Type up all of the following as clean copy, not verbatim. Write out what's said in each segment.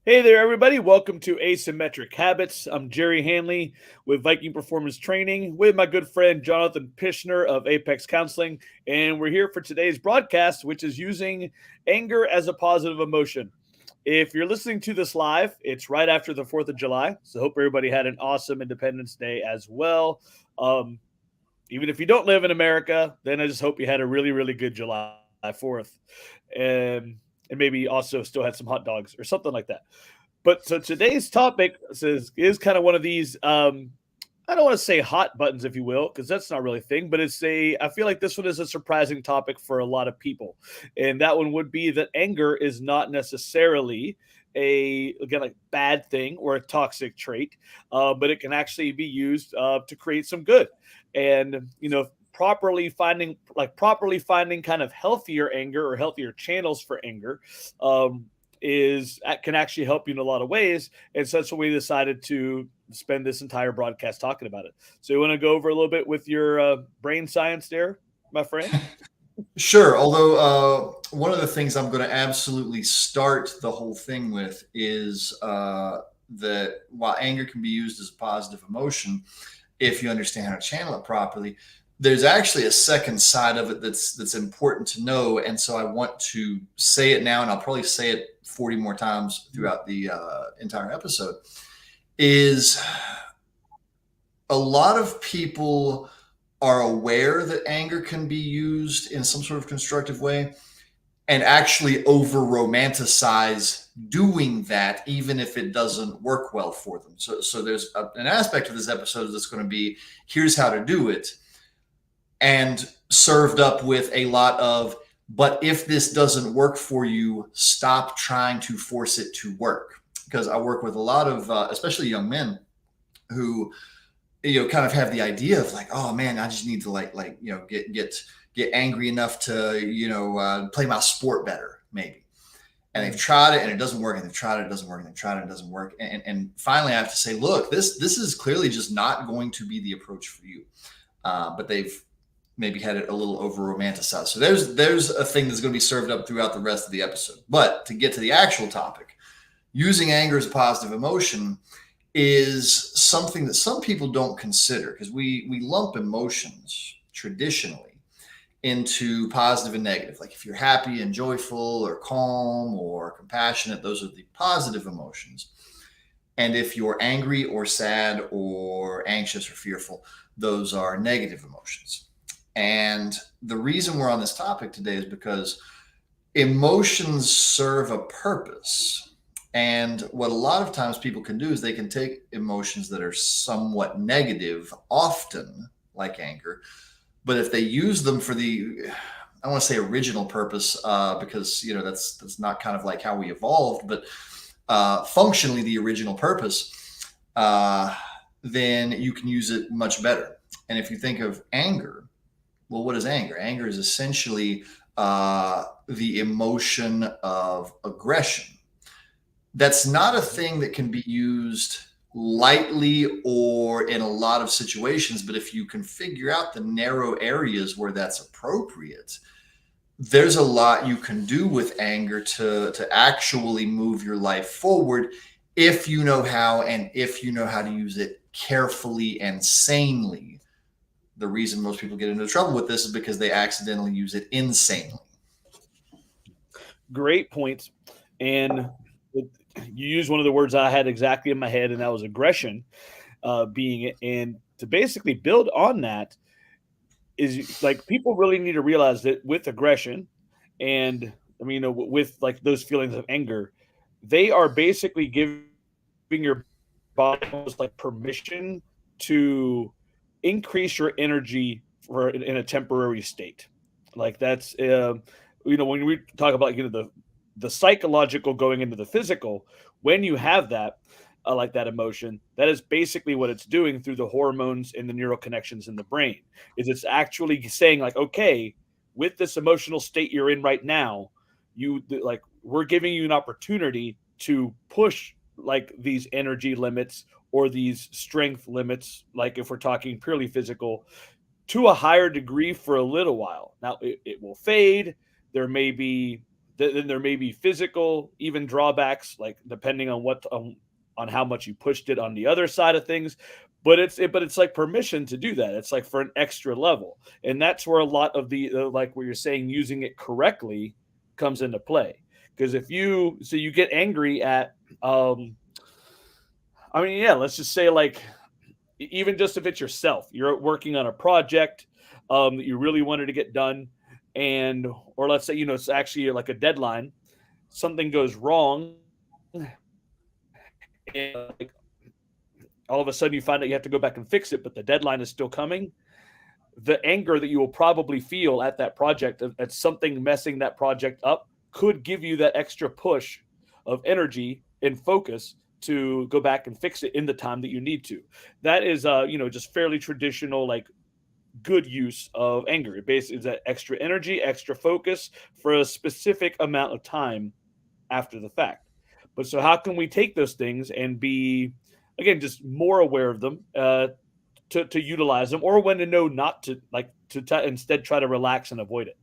Hey there, everybody. Welcome to Asymmetric Habits. I'm Jerry Hanley with Viking Performance Training with my good friend Jonathan Pishner of Apex Counseling. And we're here for today's broadcast, which is using anger as a positive emotion. If you're listening to this live, it's right after the 4th of July. So, hope everybody had an awesome Independence Day as well. Um, Even if you don't live in America, then I just hope you had a really, really good July 4th. And, and maybe also still had some hot dogs or something like that. But so today's topic is kind of one of these. I don't want to say hot buttons, if you will, because that's not really a thing. But I feel like this one is a surprising topic for a lot of people, and that one would be that anger is not necessarily a bad thing or a toxic trait, but it can actually be used to create some good, and properly finding kind of healthier anger or healthier channels for anger. Um, is can actually help you in a lot of ways. And so that's what we decided to spend this entire broadcast talking about it. So you want to go over a little bit with your brain science there, my friend? Sure. Although one of the things I'm going to absolutely start the whole thing with is that while anger can be used as a positive emotion, if you understand how to channel it properly, there's actually a second side of it that's important to know. And so I want to say it now, and I'll probably say it 40 more times throughout the entire episode. Is a lot of people are aware that anger can be used in some sort of constructive way and actually over romanticize doing that even if it doesn't work well for them. So there's an aspect of this episode that's going to be here's how to do it, and served up with a lot of but if this doesn't work for you, stop trying to force it to work. Because I work with a lot of especially young men who kind of have the idea of like, oh man, I just need to get angry enough to play my sport better maybe. And they've tried it and it doesn't work, and they've tried it, it doesn't work, and they've tried it, it doesn't work, and finally I have to say, look, this is clearly just not going to be the approach for you. But they've maybe had it a little over romanticized. So there's a thing that's going to be served up throughout the rest of the episode. But to get to the actual topic, using anger as a positive emotion is something that some people don't consider, because we lump emotions traditionally into positive and negative. Like if you're happy and joyful or calm or compassionate, those are the positive emotions. And if you're angry or sad or anxious or fearful, those are negative emotions. And the reason we're on this topic today is because emotions serve a purpose. And what a lot of times people can do is they can take emotions that are somewhat negative, often like anger, but if they use them for I want to say original purpose, because that's not kind of like how we evolved, but functionally the original purpose, then you can use it much better. And if you think of anger, well, what is anger? Anger is essentially the emotion of aggression. That's not a thing that can be used lightly or in a lot of situations, but if you can figure out the narrow areas where that's appropriate, there's a lot you can do with anger to actually move your life forward if you know how, and if you know how to use it carefully and sanely. The reason most people get into trouble with this is because they accidentally use it insanely. Great points. And you used one of the words I had exactly in my head, and that was aggression being it. And to basically build on that is like people really need to realize that with aggression and with like those feelings of anger, they are basically giving your body almost like permission to increase your energy in a temporary state. Like that's when we talk about the psychological going into the physical, when you have that like that emotion, that is basically what it's doing through the hormones and the neural connections in the brain. Is it's actually saying like, okay, with this emotional state you're in right now, we're giving you an opportunity to push like these energy limits or these strength limits, like if we're talking purely physical, to a higher degree for a little while. Now it will fade. There may be Then there may be physical, even drawbacks, like depending on on how much you pushed it on the other side of things. But it's like permission to do that. It's like for an extra level, and that's where a lot of like where you're saying using it correctly comes into play. Because if you get angry at, I mean, yeah, let's just say like even just if it's yourself, you're working on a project that you really wanted to get done, and or let's say it's actually like a deadline, something goes wrong, and all of a sudden you find out you have to go back and fix it, but the deadline is still coming. The anger that you will probably feel at that project, at something messing that project up, could give you that extra push of energy and focus to go back and fix it in the time that you need to. That is, just fairly traditional, like good use of anger. It basically is that extra energy, extra focus for a specific amount of time after the fact. But so, how can we take those things and be, again, just more aware of them, to utilize them, or when to know not to, like instead try to relax and avoid it.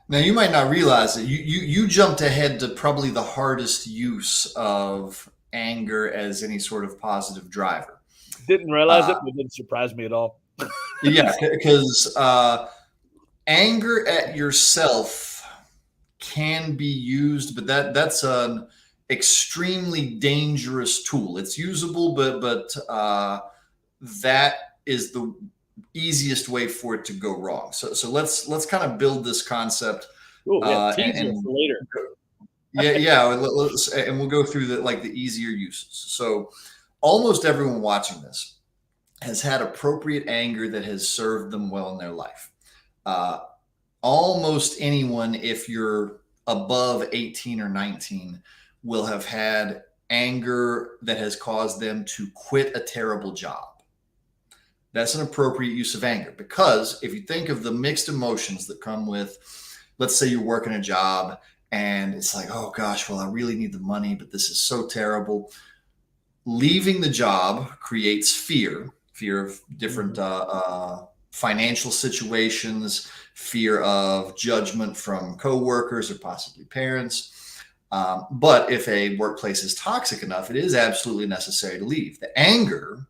Now you might not realize it. You jumped ahead to probably the hardest use of anger as any sort of positive driver. Didn't realize Uh, it, but it didn't surprise me at all. yeah, because anger at yourself can be used, but that's an extremely dangerous tool. It's usable, but that is the easiest way for it to go wrong. So let's kind of build this concept, Oh yeah, and, teaser and for later. yeah, and we'll go through the easier uses. So almost everyone watching this has had appropriate anger that has served them well in their life. Uh, Almost anyone, if you're above 18 or 19, will have had anger that has caused them to quit a terrible job. That's an appropriate use of anger, because if you think of the mixed emotions that come with, let's say you're working a job and it's like, oh gosh, well, I really need the money, but this is so terrible. Leaving the job creates fear of different financial situations, fear of judgment from coworkers or possibly parents. But if a workplace is toxic enough, it is absolutely necessary to leave. The anger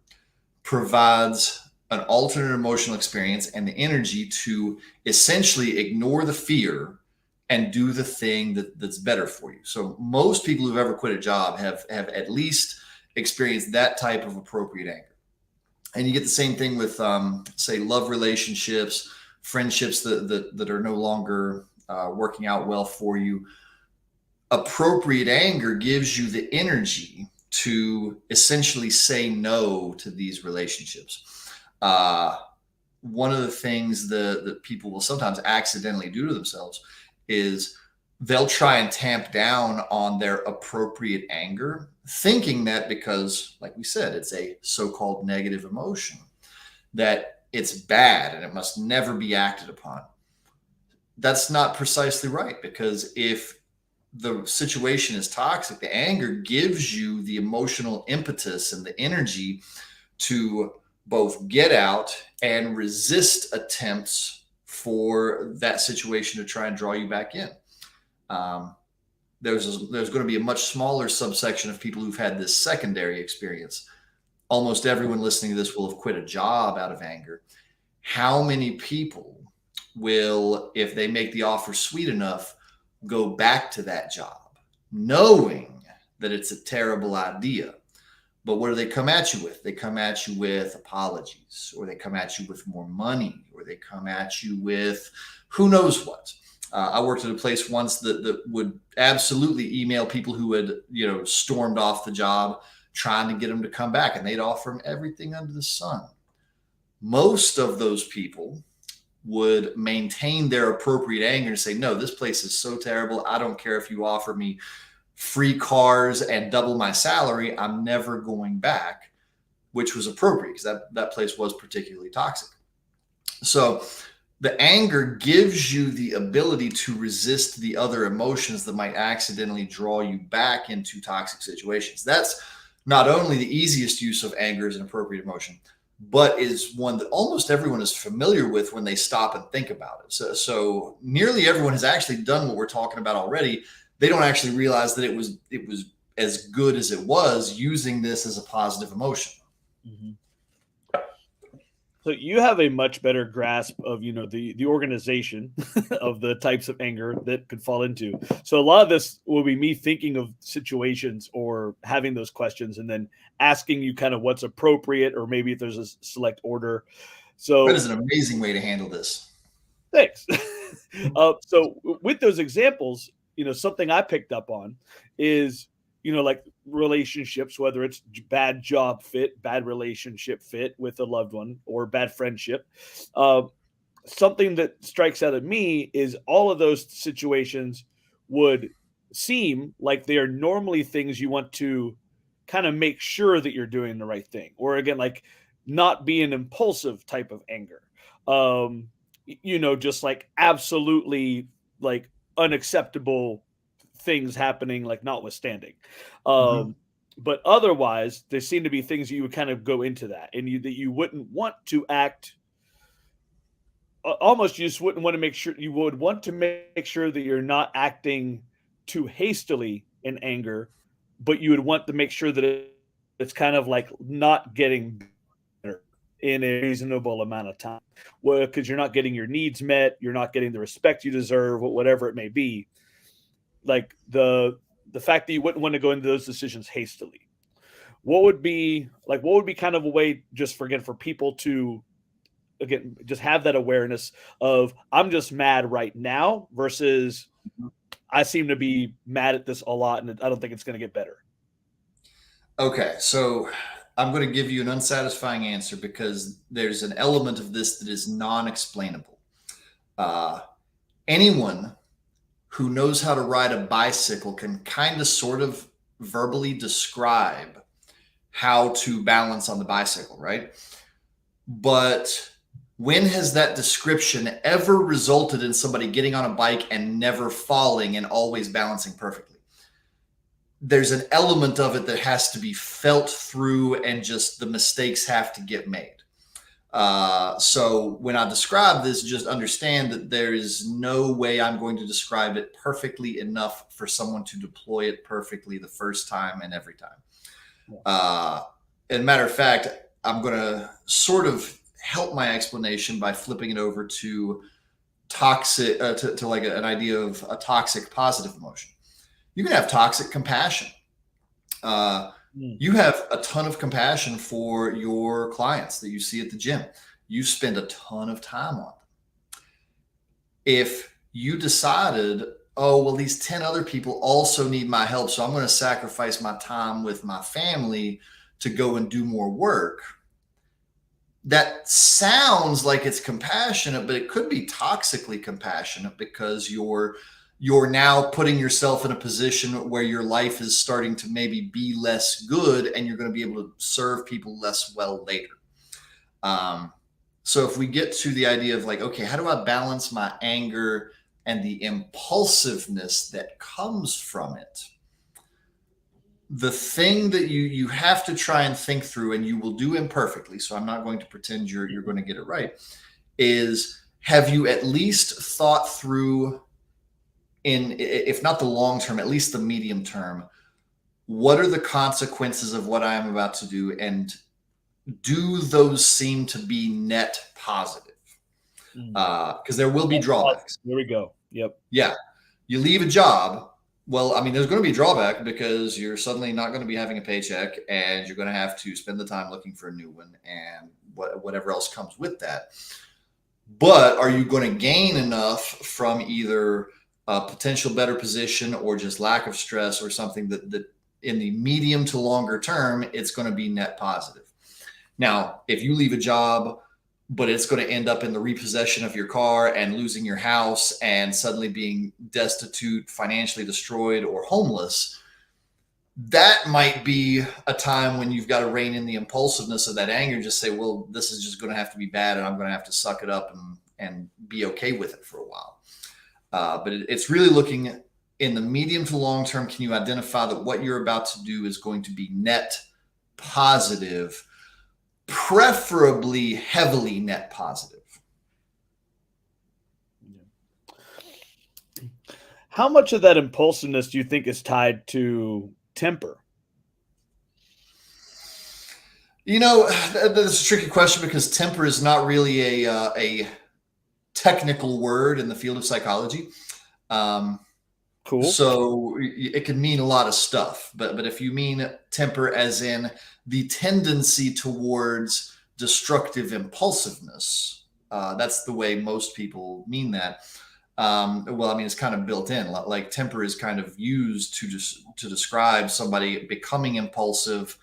provides an alternate emotional experience and the energy to essentially ignore the fear and do the thing that's better for you. So most people who've ever quit a job have at least experienced that type of appropriate anger. And you get the same thing with, say, love relationships, friendships that are no longer working out well for you. Appropriate anger gives you the energy to essentially say no to these relationships. One of the things that people will sometimes accidentally do to themselves is they'll try and tamp down on their appropriate anger, thinking that because, like we said, it's a so-called negative emotion, that it's bad and it must never be acted upon. That's not precisely right, because if the situation is toxic, the anger gives you the emotional impetus and the energy to both get out and resist attempts for that situation to try and draw you back in. There's going to be a much smaller subsection of people who've had this secondary experience. Almost everyone listening to this will have quit a job out of anger. How many people will, if they make the offer sweet enough, go back to that job knowing that it's a terrible idea? But what do they come at you with? They come at you with apologies, or they come at you with more money, or they come at you with who knows what. I worked at a place once that would absolutely email people who had, stormed off the job, trying to get them to come back, and they'd offer them everything under the sun. Most of those people would maintain their appropriate anger and say, no, this place is so terrible. I don't care if you offer me free cars and double my salary. I'm never going back, which was appropriate because that place was particularly toxic. So the anger gives you the ability to resist the other emotions that might accidentally draw you back into toxic situations. That's not only the easiest use of anger as an appropriate emotion, but is one that almost everyone is familiar with when they stop and think about it. So nearly everyone has actually done what we're talking about already. They don't actually realize that it was as good as it was using this as a positive emotion. Mm-hmm. So you have a much better grasp of, the organization of the types of anger that could fall into. So a lot of this will be me thinking of situations or having those questions and then asking you kind of what's appropriate, or maybe if there's a select order. That So is an amazing way to handle this. thanks. So with those examples, something I picked up on is, like relationships, whether it's bad job fit, bad relationship fit with a loved one, or bad friendship. Uh, Something that strikes out at me is all of those situations would seem like they are normally things you want to kind of make sure that you're doing the right thing, or again, like not be an impulsive type of anger. um just like absolutely like unacceptable things happening, like notwithstanding. Mm-hmm. um but otherwise there seem to be things that you would kind of go into that, and that you wouldn't want to act. Almost you just wouldn't want to make sure, you would want to make sure that you're not acting too hastily in anger, but you would want to make sure that it's kind of like not getting better in a reasonable amount of time. Well, because you're not getting your needs met, you're not getting the respect you deserve, whatever it may be. Like the fact that you wouldn't want to go into those decisions hastily. What would be kind of a way, just for people to, again, just have that awareness of, I'm just mad right now versus I seem to be mad at this a lot and I don't think it's going to get better. Okay, so I'm going to give you an unsatisfying answer because there's an element of this that is non-explainable. Uh, Anyone who knows how to ride a bicycle can kind of sort of verbally describe how to balance on the bicycle, right? But when has that description ever resulted in somebody getting on a bike and never falling and always balancing perfectly? There's an element of it that has to be felt through, and just the mistakes have to get made. So when I describe this, just understand that there is no way I'm going to describe it perfectly enough for someone to deploy it perfectly the first time and every time. As a matter of fact, I'm going to sort of help my explanation by flipping it over to toxic, to like an idea of a toxic positive emotion. You can have toxic compassion. You have a ton of compassion for your clients that you see at the gym. You spend a ton of time on them. If you decided, oh, well, these 10 other people also need my help, so I'm going to sacrifice my time with my family to go and do more work. That sounds like it's compassionate, but it could be toxically compassionate because you're now putting yourself in a position where your life is starting to maybe be less good, and you're going to be able to serve people less well later. So if we get to the idea of like, okay, how do I balance my anger and the impulsiveness that comes from it? The thing that you have to try and think through, and you will do imperfectly, so I'm not going to pretend you're going to get it right, is have you at least thought through, in if not the long term, at least the medium term, what are the consequences of what I am about to do, and do those seem to be net positive? Because there will be drawbacks. There we go. Yep. Yeah, you leave a job. Well, I mean, there's going to be a drawback because you're suddenly not going to be having a paycheck, and you're going to have to spend the time looking for a new one, and whatever else comes with that. But are you going to gain enough from either a potential better position or just lack of stress or something that in the medium to longer term, it's going to be net positive? Now, if you leave a job, but it's going to end up in the repossession of your car and losing your house and suddenly being destitute, financially destroyed, or homeless, that might be a time when you've got to rein in the impulsiveness of that anger. Just say, well, this is just going to have to be bad, and I'm going to have to suck it up and be okay with it for a while. But it's really looking in the medium to long term. Can you identify that what you're about to do is going to be net positive? preferably heavily net positive. How much of that impulsiveness do you think is tied to temper? That's a tricky question because temper is not really a technical word in the field of psychology. Um, Cool. so it can mean a lot of stuff, but if you mean temper as in the tendency towards destructive impulsiveness, that's the way most people mean that. Well, I mean, it's kind of built in. Like temper is kind of used to describe somebody becoming impulsive,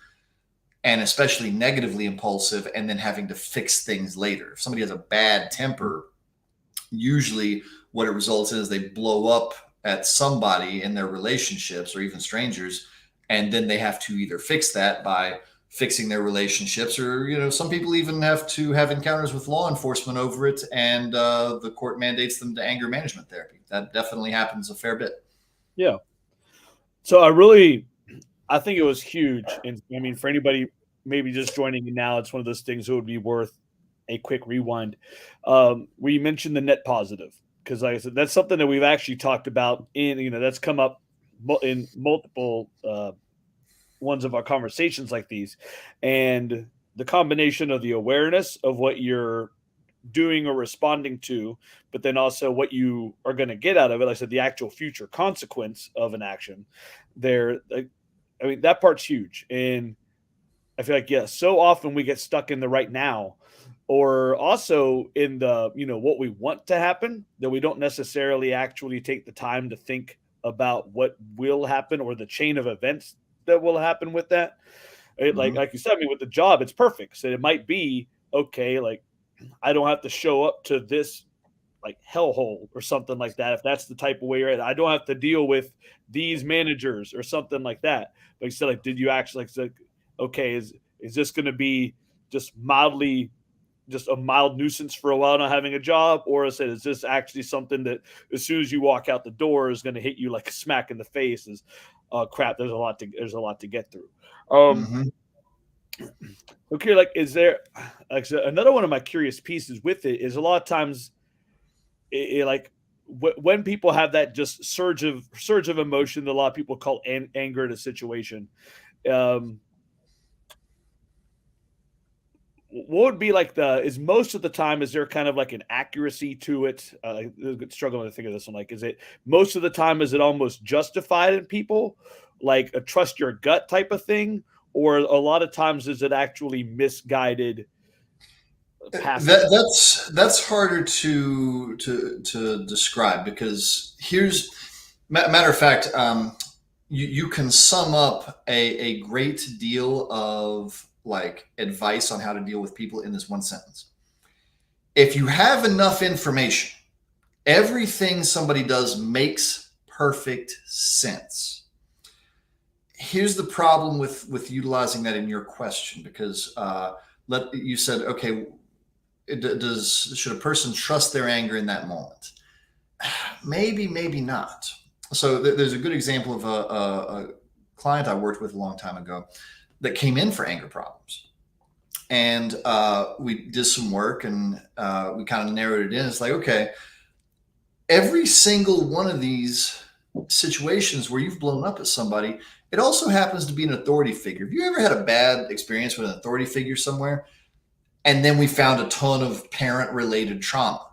and especially negatively impulsive, and then having to fix things later. If somebody has a bad temper, usually what it results in is they blow up at somebody in their relationships or even strangers, and then they have to either fix that by fixing their relationships, or some people even have to have encounters with law enforcement over it, and the court mandates them to anger management therapy. That definitely happens a fair bit. Yeah. So I think it was huge. And I mean, for anybody maybe just joining in now, it's one of those things that would be worth a quick rewind. Where you mentioned the net positive, because like I said, that's something that we've actually talked about that's come up in multiple ones of our conversations like these. And the combination of the awareness of what you're doing or responding to, but then also what you are going to get out of it. Like I said, the actual future consequence of an action there. I mean, that part's huge. And I feel like, yeah, so often we get stuck in the right now or also in the, what we want to happen that we don't necessarily actually take the time to think about what will happen or the chain of events that will happen with that. Mm-hmm. Like you said, I mean, with the job, it's perfect. So it might be okay, like I don't have to show up to this like hellhole or something like that. If that's the type of way you're at, I don't have to deal with these managers or something like that. But instead, like, did you actually like, okay, is this going to be just mildly, just a mild nuisance for a while not having a job, or is this actually something that as soon as you walk out the door is going to hit you like a smack in the face? Is crap. There's a lot to get through. Um, Mm-hmm. okay, like is there like so another one of my curious pieces with it is a lot of times like when people have that just surge of emotion that a lot of people call anger in a situation, um, what would be like the is most of the time is there kind of like an accuracy to it? Struggling to think of this one. Like, is it most of the time is it almost justified in people, like a trust your gut type of thing, or a lot of times is it actually misguided passive? That's harder to describe, because here's matter of fact, you can sum up a great deal of like advice on how to deal with people in this one sentence. If you have enough information, everything somebody does makes perfect sense. Here's the problem with utilizing that in your question, because you said, okay, should a person trust their anger in that moment? Maybe, maybe not. So there's a good example of a client I worked with a long time ago that came in for anger problems, and we did some work, and we kind of narrowed it in. It's like, okay, every single one of these situations where you've blown up at somebody, it also happens to be an authority figure. Have you ever had a bad experience with an authority figure somewhere? And then we found a ton of parent related trauma.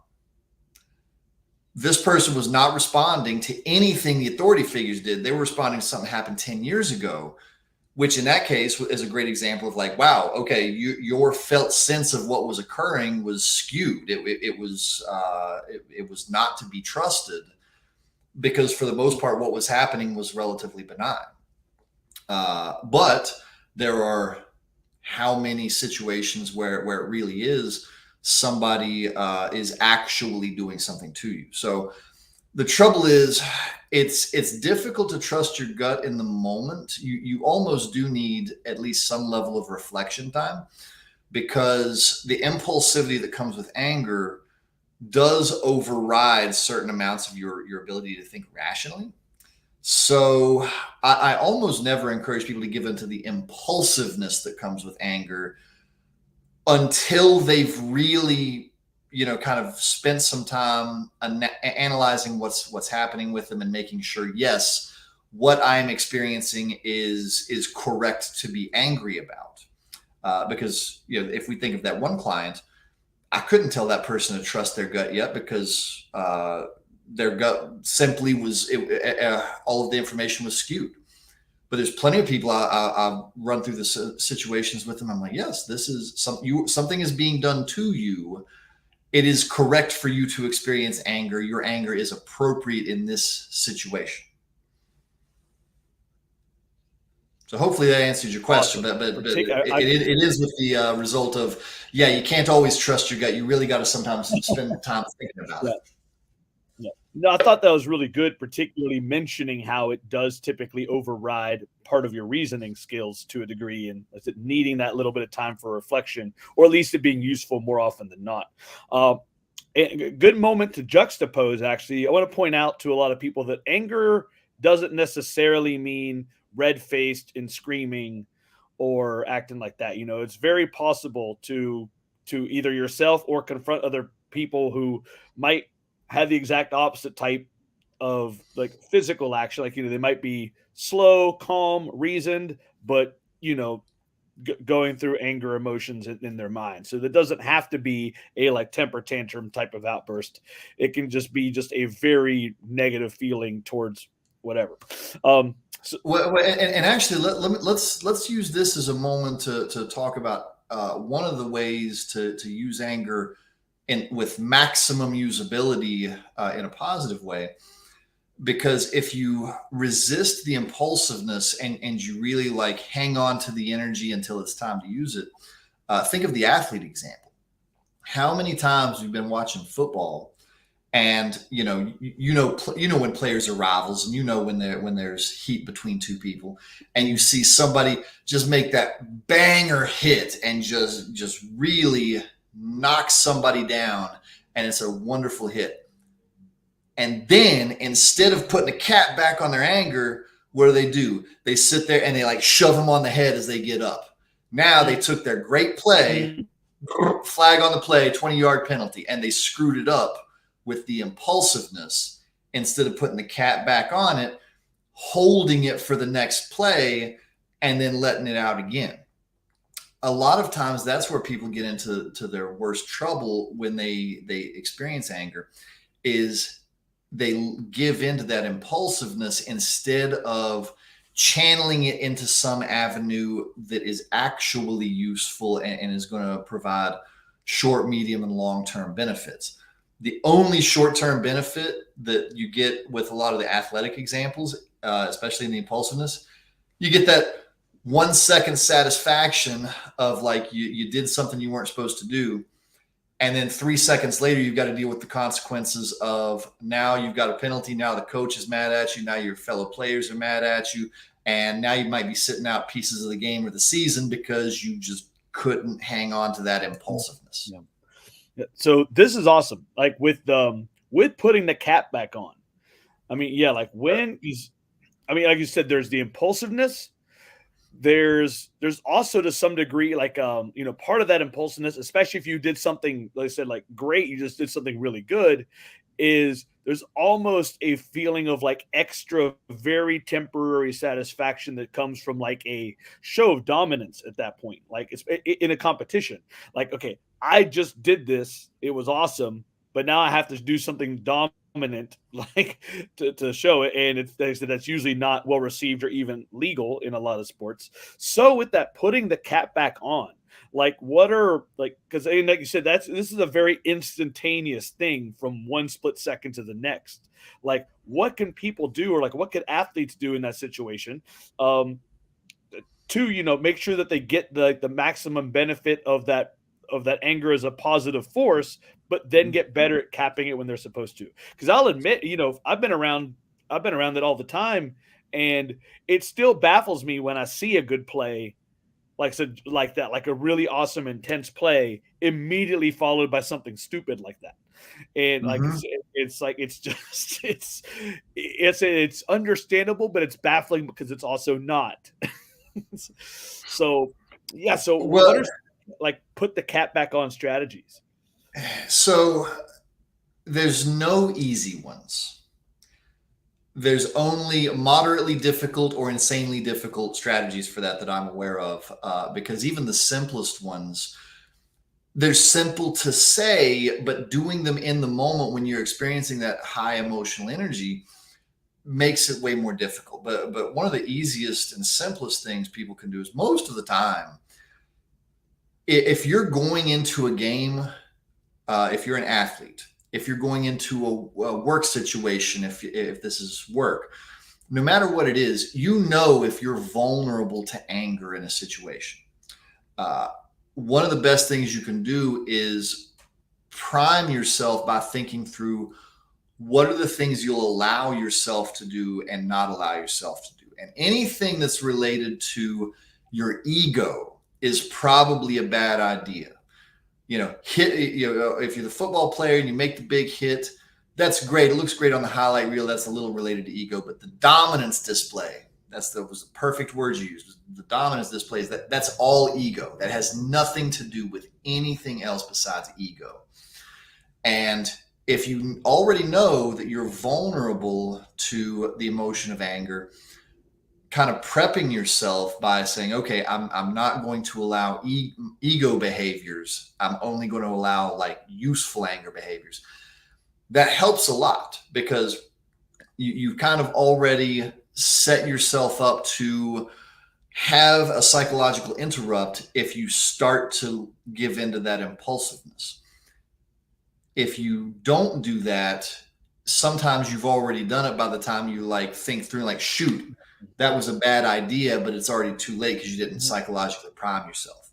This person was not responding to anything the authority figures did. They were responding to something that happened 10 years ago, which in that case is a great example of like, wow, okay, your felt sense of what was occurring was skewed. It was not to be trusted, because for the most part, what was happening was relatively benign. But there are how many situations where it really is somebody is actually doing something to you. So the trouble is, it's difficult to trust your gut in the moment. You almost do need at least some level of reflection time, because the impulsivity that comes with anger does override certain amounts of your ability to think rationally. So I almost never encourage people to give into the impulsiveness that comes with anger, until they've really, kind of spent some time analyzing what's happening with them and making sure, yes, what I'm experiencing is correct to be angry about. Because if we think of that one client, I couldn't tell that person to trust their gut yet because their gut simply all of the information was skewed. But there's plenty of people I run through the situations with them. I'm like, yes, this is something is being done to you. It is correct for you to experience anger. Your anger is appropriate in this situation. So hopefully that answers your question. Awesome. But it is with the result of, yeah, you can't always trust your gut. You really got to sometimes spend time thinking about Yeah. it. Yeah. No, I thought that was really good, particularly mentioning how it does typically override part of your reasoning skills to a degree, and needing that little bit of time for reflection, or at least it being useful more often than not. A good moment to juxtapose, actually, I want to point out to a lot of people that anger doesn't necessarily mean red faced and screaming or acting like that. It's very possible to either yourself or confront other people who might have the exact opposite type of like physical action. Like, they might be slow, calm, reasoned, but going through anger emotions in their mind. So that doesn't have to be a like temper tantrum type of outburst. It can just be just a very negative feeling towards whatever. So, Well, and actually, let's use this as a moment to talk about one of the ways to use anger with maximum usability in a positive way. Because if you resist the impulsiveness and you really like hang on to the energy until it's time to use it, think of the athlete example. How many times we've been watching football, and when players are rivals, and when there's heat between two people, and you see somebody just make that banger hit and just really knock somebody down, and it's a wonderful hit. And then instead of putting a cap back on their anger, what do? They sit there and they like shove them on the head as they get up. Now they took their great play, flag on the play, 20-yard penalty, and they screwed it up with the impulsiveness instead of putting the cap back on it, holding it for the next play, and then letting it out again. A lot of times that's where people get into their worst trouble when they experience anger, is they give into that impulsiveness instead of channeling it into some avenue that is actually useful and is going to provide short, medium, and long-term benefits. The only short-term benefit that you get with a lot of the athletic examples, especially in the impulsiveness, you get that 1 second satisfaction of like you did something you weren't supposed to do. And then 3 seconds later, you've got to deal with the consequences of, now you've got a penalty. Now the coach is mad at you. Now your fellow players are mad at you. And now you might be sitting out pieces of the game or the season because you just couldn't hang on to that impulsiveness. Yeah. So this is awesome. Like with putting the cap back on. I mean, yeah, like like you said, there's the impulsiveness. There's also to some degree like part of that impulsiveness, especially if you did something, like I said, like great, you just did something really good, is there's almost a feeling of like extra very temporary satisfaction that comes from like a show of dominance at that point, like it's in a competition. Like, okay, I just did this, it was awesome, but now I have to do something dominant, like to show it, and that's usually not well received or even legal in a lot of sports. So with that, putting the cap back on, like what are like, because like you said, this is a very instantaneous thing from one split second to the next. Like what can people do, or like what could athletes do in that situation, to make sure that they get the maximum benefit of that anger as a positive force, but then get better at capping it when they're supposed to. Because I'll admit, I've been around it all the time, and it still baffles me when I see a good play, like said, like that, like a really awesome intense play, immediately followed by something stupid like that. And like Mm-hmm. it's like it's just it's understandable, but it's baffling because it's also not. So yeah. So what Well, are like put the cap back on strategies? So there's no easy ones. There's only moderately difficult or insanely difficult strategies for that I'm aware of, because even the simplest ones, they're simple to say, but doing them in the moment when you're experiencing that high emotional energy makes it way more difficult. But one of the easiest and simplest things people can do is, most of the time, if you're going into a game, if you're an athlete, if you're going into a work situation, if this is work, no matter what it is, you know if you're vulnerable to anger in a situation. Uh, One of the best things you can do is prime yourself by thinking through what are the things you'll allow yourself to do and not allow yourself to do. And anything that's related to your ego is probably a bad idea. If you're the football player and you make the big hit, that's great. It looks great on the highlight reel. That's a little related to ego, but the dominance display, that was the perfect word you used. The dominance displays, that's all ego. That has nothing to do with anything else besides ego. And if you already know that you're vulnerable to the emotion of anger, kind of prepping yourself by saying, okay, I'm not going to allow ego behaviors. I'm only going to allow like useful anger behaviors. That helps a lot, because you kind of already set yourself up to have a psychological interrupt if you start to give into that impulsiveness. If you don't do that, sometimes you've already done it by the time you like think through, like, shoot, that was a bad idea, but it's already too late because you didn't psychologically prime yourself.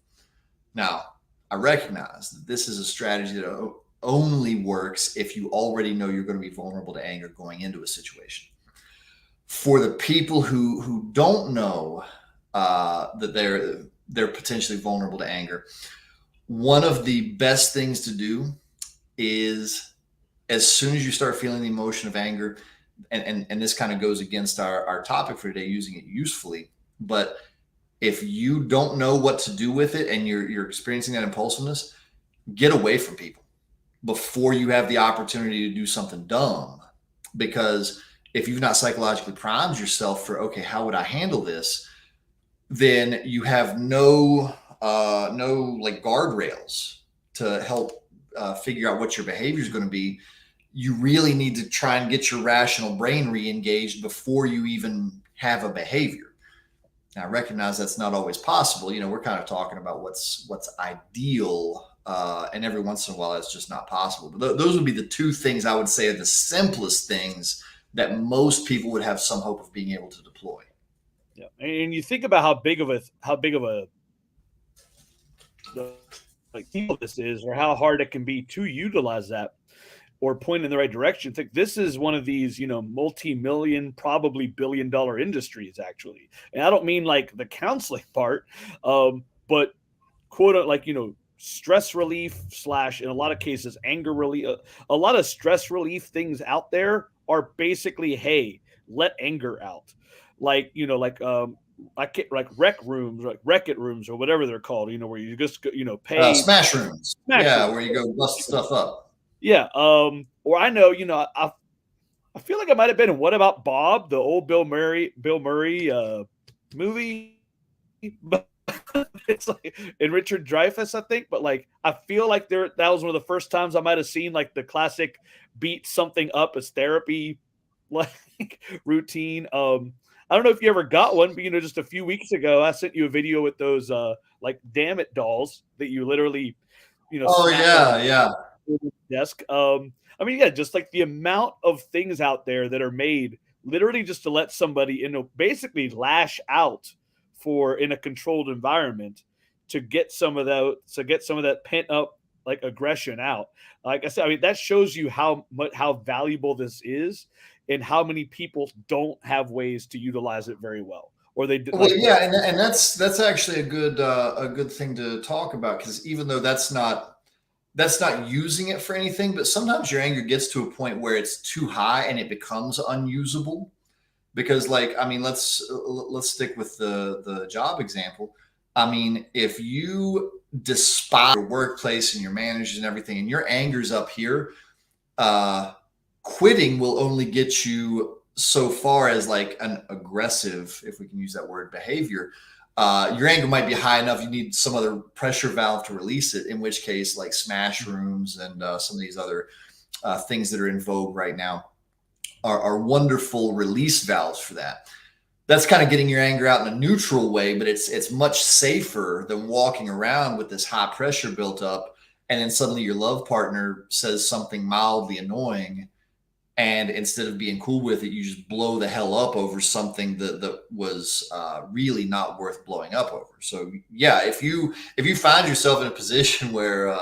Now, I recognize that this is a strategy that only works if you already know you're going to be vulnerable to anger going into a situation. For the people who don't know that they're potentially vulnerable to anger, one of the best things to do is, as soon as you start feeling the emotion of anger, and this kind of goes against our topic for today, using it usefully, but if you don't know what to do with it and you're experiencing that impulsiveness, get away from people before you have the opportunity to do something dumb. Because if you've not psychologically primed yourself for, okay, how would I handle this, then you have no like guardrails to help figure out what your behavior is going to be. You really need to try and get your rational brain re-engaged before you even have a behavior. Now, I recognize that's not always possible. We're kind of talking about what's ideal, and every once in a while, it's just not possible. But those would be the two things I would say are the simplest things that most people would have some hope of being able to deploy. Yeah, and you think about how big of a like deal this is, or how hard it can be to utilize that or point in the right direction. I think this is one of these, multi-million, probably billion-dollar industries, actually. And I don't mean like the counseling part, but quote, like, stress relief / in a lot of cases anger relief. A lot of stress relief things out there are basically, hey, let anger out. Like, like rec rooms, like rec-it rooms, or whatever they're called. Where you just pay Smash rooms, smash yeah, rooms. where you go bust stuff up. Yeah. Or I know, I feel like I might have been in What About Bob, the old Bill Murray movie, but it's like in Richard Dreyfuss, I think. But like, I feel like that was one of the first times I might have seen like the classic beat something up as therapy like routine. I don't know if you ever got one, but just a few weeks ago, I sent you a video with those like damn it dolls that you literally, Oh smack yeah, on yeah. the desk. I mean, yeah, just like the amount of things out there that are made literally just to let somebody, basically lash out for in a controlled environment to get some of that pent up like aggression out. Like I said, I mean, that shows you how valuable this is, and how many people don't have ways to utilize it very well, or they Well, yeah, and that's actually a good thing to talk about, because even though that's not using it for anything, but sometimes your anger gets to a point where it's too high and it becomes unusable. Because, like, I mean, let's stick with the job example. I mean, if you despise your workplace and your managers and everything, and your anger's up here, uh, quitting will only get you so far as like an aggressive, if we can use that word, behavior. Your anger might be high enough. You need some other pressure valve to release it, in which case, like smash rooms and some of these other things that are in vogue right now are wonderful release valves for that. That's kind of getting your anger out in a neutral way, but it's much safer than walking around with this high pressure built up, and then suddenly your love partner says something mildly annoying, and instead of being cool with it, you just blow the hell up over something that was really not worth blowing up over. So yeah, if you find yourself in a position where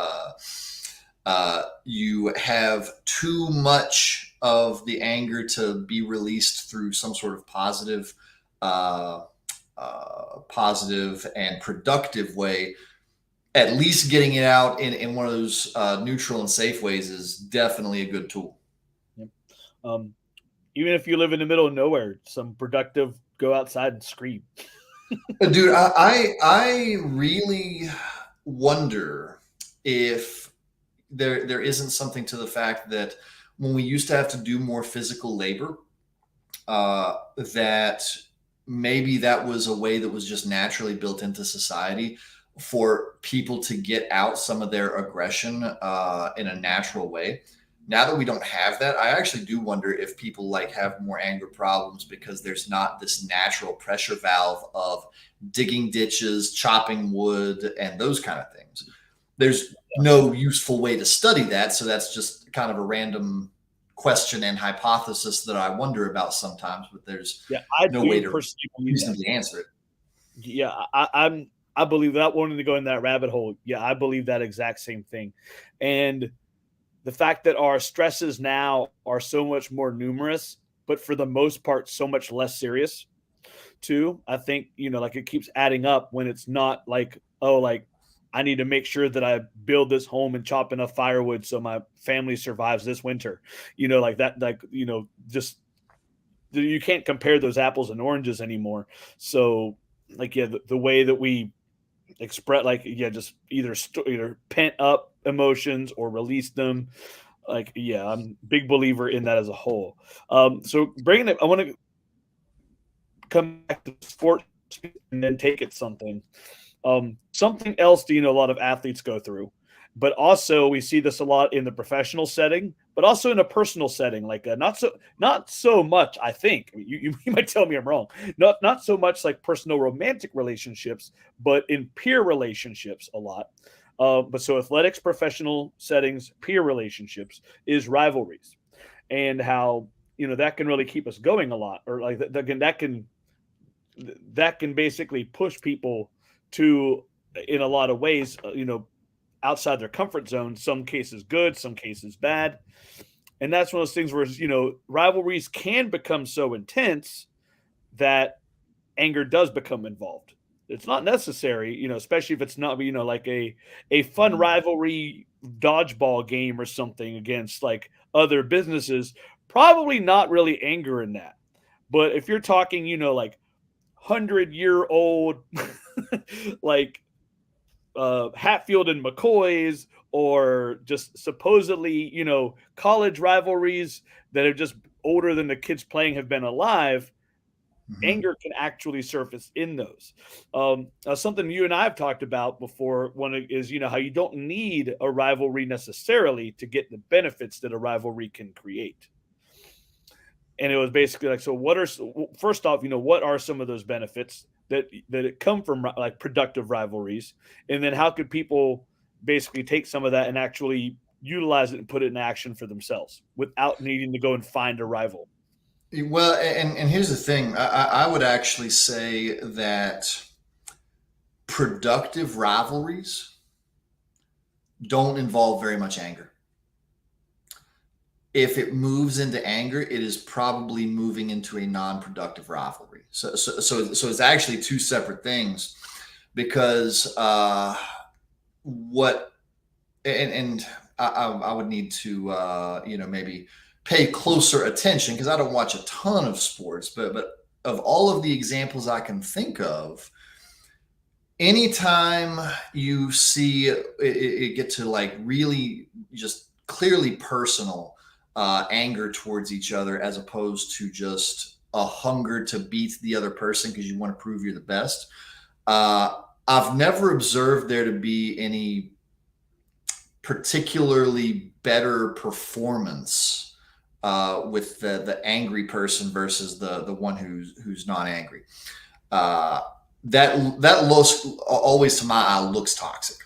you have too much of the anger to be released through some sort of uh, positive and productive way, at least getting it out in one of those neutral and safe ways is definitely a good tool. Yep. Um, Even if you live in the middle of nowhere, some productive go outside and scream. Dude, I really wonder if there isn't something to the fact that when we used to have to do more physical labor, that maybe that was a way that was just naturally built into society for people to get out some of their aggression in a natural way. Now that we don't have that, I actually do wonder if people like have more anger problems because there's not this natural pressure valve of digging ditches, chopping wood, and those kind of things. There's no useful way to study that, so that's just kind of a random question and hypothesis that I wonder about sometimes, but there's Yeah, I no way do to personally believe that. reasonably answer it. Yeah, I believe that, wanting to go in that rabbit hole. Yeah, I believe that exact same thing. And the fact that our stresses now are so much more numerous, but for the most part, so much less serious too. I think, like it keeps adding up when it's not like, oh, like I need to make sure that I build this home and chop enough firewood so my family survives this winter. Like that, just you can't compare those apples and oranges anymore. So, like, yeah, the way that we express, like, yeah, just either pent up emotions or release them. Like, yeah, I'm a big believer in that as a whole. So bringing it, I want to come back to sports and then take it something. Something else that a lot of athletes go through, but also we see this a lot in the professional setting, but also in a personal setting, like not so much. I think you might tell me I'm wrong. Not so much like personal romantic relationships, but in peer relationships a lot. But so athletics, professional settings, peer relationships is rivalries, and how that can really keep us going a lot, or like that can basically push people to, in a lot of ways, outside their comfort zone. Some cases good, some cases bad, and that's one of those things where rivalries can become so intense that anger does become involved. It's not necessary, especially if it's not, like a fun Mhm. rivalry dodgeball game or something against like other businesses. Probably not really anger in that. But if you're talking, like 100-year-old, like Hatfield and McCoys, or just supposedly, college rivalries that are just older than the kids playing have been alive, Mhm. anger can actually surface in those. Something you and I have talked about before, one is, how you don't need a rivalry necessarily to get the benefits that a rivalry can create. And it was basically like, so what are, first off, what are some of those benefits that come from like productive rivalries, and then how could people basically take some of that and actually utilize it and put it in action for themselves without needing to go and find a rival. Well, and here's the thing. I would actually say that productive rivalries don't involve very much anger. If it moves into anger, it is probably moving into a non-productive rivalry. So it's actually two separate things because what and I would need to maybe pay closer attention because I don't watch a ton of sports, but of all of the examples I can think of, anytime you see it get to like really just clearly personal anger towards each other, as opposed to just a hunger to beat the other person because you want to prove you're the best. I've never observed there to be any particularly better performance with the angry person versus the one who's not angry. Uh, that looks always to my eye looks toxic.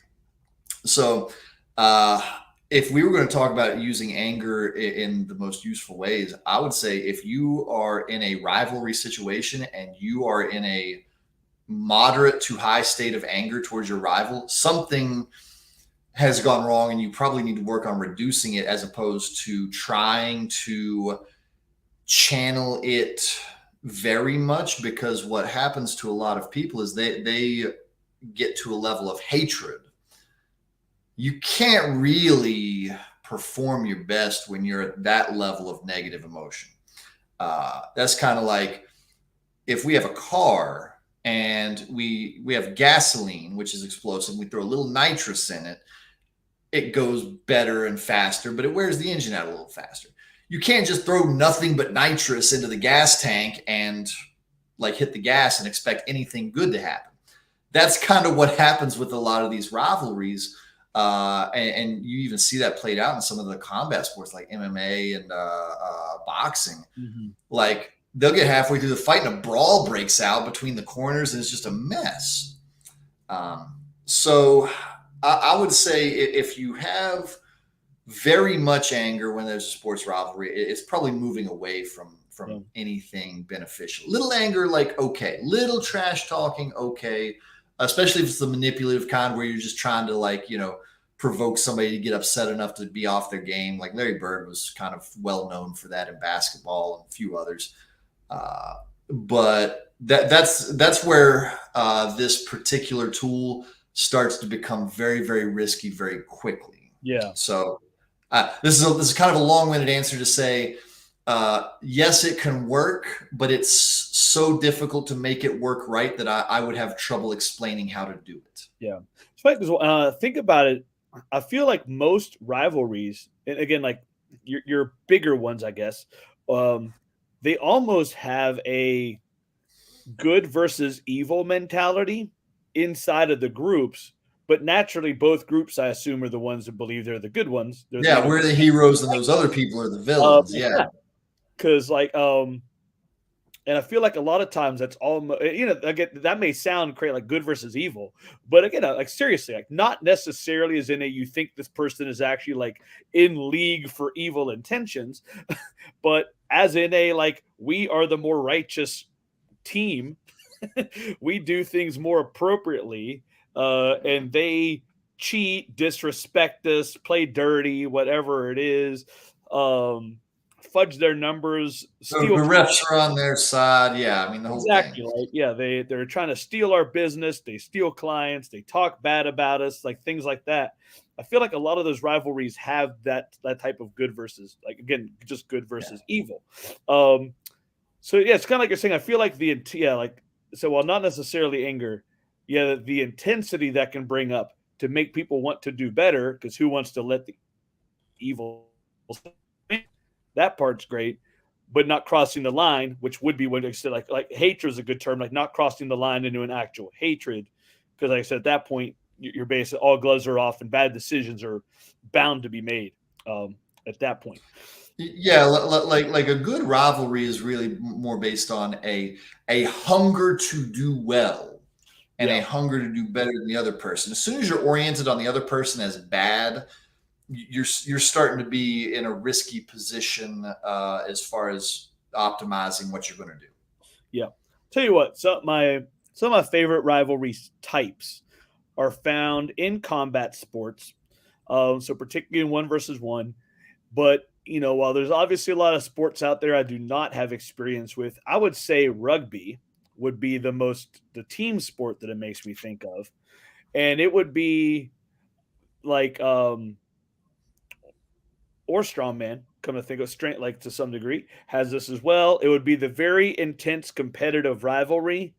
So uh, if we were going to talk about using anger in the most useful ways, I would say if you are in a rivalry situation and you are in a moderate to high state of anger towards your rival, something has gone wrong and you probably need to work on reducing it, as opposed to trying to channel it very much. Because what happens to a lot of people is they get to a level of hatred. You can't really perform your best when you're at that level of negative emotion. That's kind of like if we have a car and we have gasoline, which is explosive, we throw a little nitrous in it, it goes better and faster, but it wears the engine out a little faster. You can't just throw nothing but nitrous into the gas tank and like hit the gas and expect anything good to happen. That's kind of what happens with a lot of these rivalries. And you even see that played out in some of the combat sports like MMA and boxing. Mm-hmm. Like they'll get halfway through the fight and a brawl breaks out between the corners and it's just a mess. So I would say if you have very much anger when there's a sports rivalry, it's probably moving away from anything beneficial. Little anger, like okay, little trash talking, okay, especially if it's the manipulative kind where you're just trying to like provoke somebody to get upset enough to be off their game. Like Larry Bird was kind of well known for that in basketball and a few others. But that's where this particular tool starts to become very, very risky very quickly. Yeah. So this is kind of a long-winded answer to say yes, it can work, but it's so difficult to make it work right that I would have trouble explaining how to do it. Yeah. Think about it. I feel like most rivalries, and again, like your bigger ones, I guess, they almost have a good versus evil mentality inside of the groups. But naturally, both groups, I assume, are the ones that believe they're the good ones. Yeah, we're the heroes, and those other people are the villains. Yeah, because and I feel like a lot of times that's all, again, that may sound crazy, like good versus evil, but again, like seriously, like not necessarily as in you think this person is actually like in league for evil intentions, but as in like we are the more righteous team. We do things more appropriately, and they cheat, disrespect us, play dirty, whatever it is. Fudge their numbers, so steal. the refs are on their side. Yeah, I mean the whole Exactly. thing. Like, yeah, they're trying to steal our business. They steal clients. They talk bad about us, like things like that. I feel like a lot of those rivalries have that type of good versus, like again, just good versus evil. So yeah, it's kind of like you're saying. I feel like so while not necessarily anger, yeah, the intensity that can bring up to make people want to do better, because who wants to let the evil, that part's great, but not crossing the line, which would be what I said, like hatred is a good term, like not crossing the line into an actual hatred, because like I said, at that point, you're basically all gloves are off and bad decisions are bound to be made at that point. Yeah, like a good rivalry is really more based on a hunger to do well and a hunger to do better than the other person. As soon as you're oriented on the other person as bad, you're starting to be in a risky position as far as optimizing what you're going to do. Yeah. Tell you what, some of my favorite rivalry types are found in combat sports. So particularly in 1 versus 1. But while there's obviously a lot of sports out there I do not have experience with, I would say rugby would be the team sport that it makes me think of. And it would be like or strongman, come to think of strength, like to some degree, has this as well. It would be the very intense competitive rivalry,